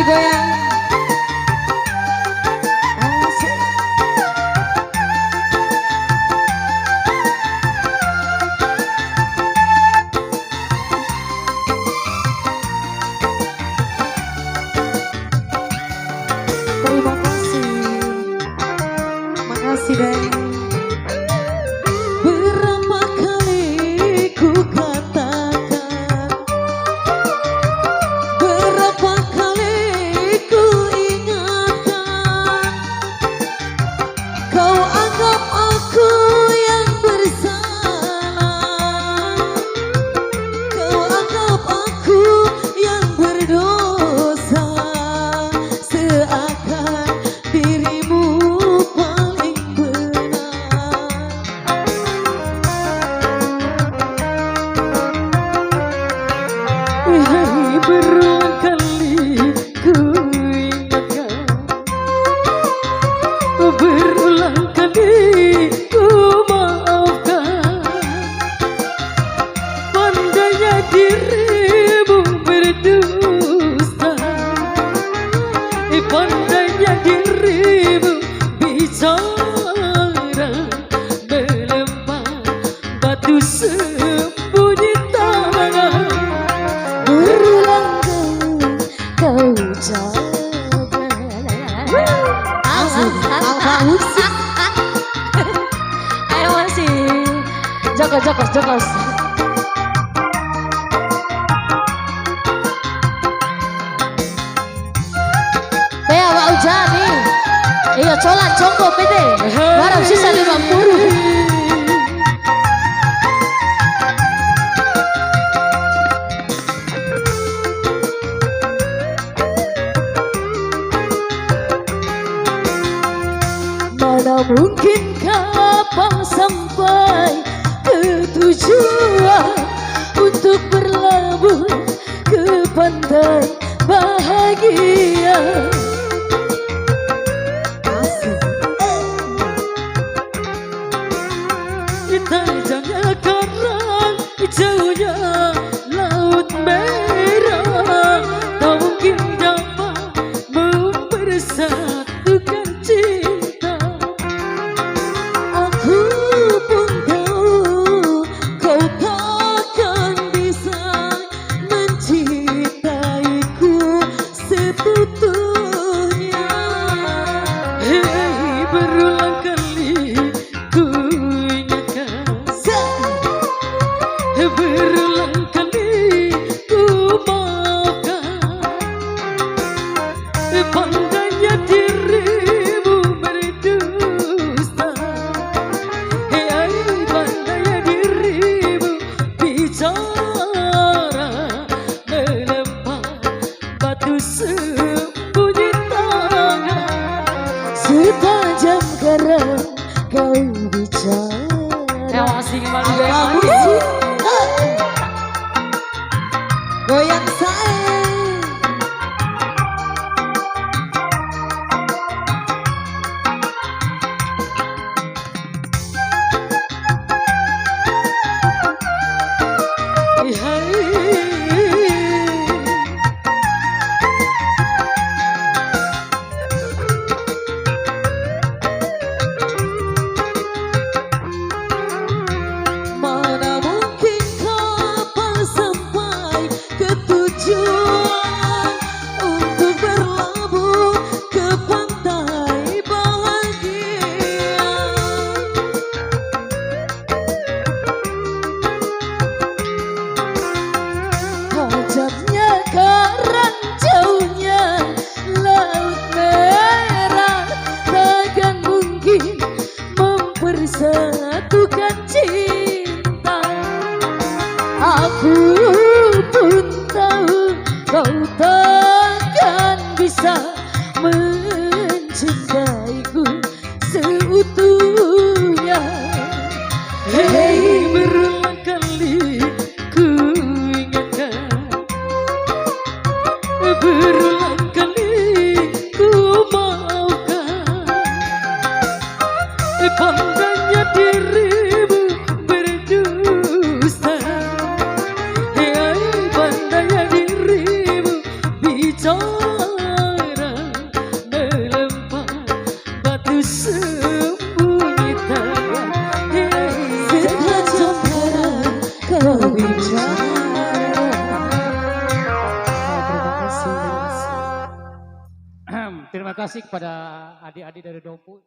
digoyang. Terima kasih. Makasih deh. Berapa kali ku katakan, berapa kali ku ingatkan, kau anggap aku yang bersalah, kau anggap aku yang berdosa, seakan dirimu paling benar. Hai, berulang kali ku ingatkan, berulang kali ku maafkan, pandainya dirimu berdusta, pandainya dirimu bicara, melempar batu sembunyi tangan. Berulang kali kau jaga. Ayo masih jokos. Bea Wak Ujan nih. Iya colan congko PT. Barang sisa 50. Mana mungkin kapal sampai ke tujuan untuk berlabuh ke pantai bahagia. Di tajamnya karang, jauhnya laut merah, tak mungkin dapat mempersatukan cinta. Aku pun tahu kau takkan bisa mencintaiku seutuhnya. Hei, berulang kali ku ingatkan, berulang kali ku maafkan, pandainya dirimu berdusta, pandainya dirimu bicara, melempar batu sembunyi tangan. Setajam karang kau bicara. Masih kembali goyang saya. Mana mungkin kapal sampai ke tujuan untuk berlabuh ke pantai bahagia. Tajamnya karang, jauhnya laut merah, takkan mungkin mempersatukan cinta. Aku pun tahu kau takkan bisa mencintaiku seutuhnya. Hei, berulang kali ku ingatkan, berulang kali ku maafkan, pandainya dirimu berdusta, pandainya dirimu bicara, ku sembunyi tangan. Setajam parang kau bicara. Terima kasih kepada adik-adik dari Dompu.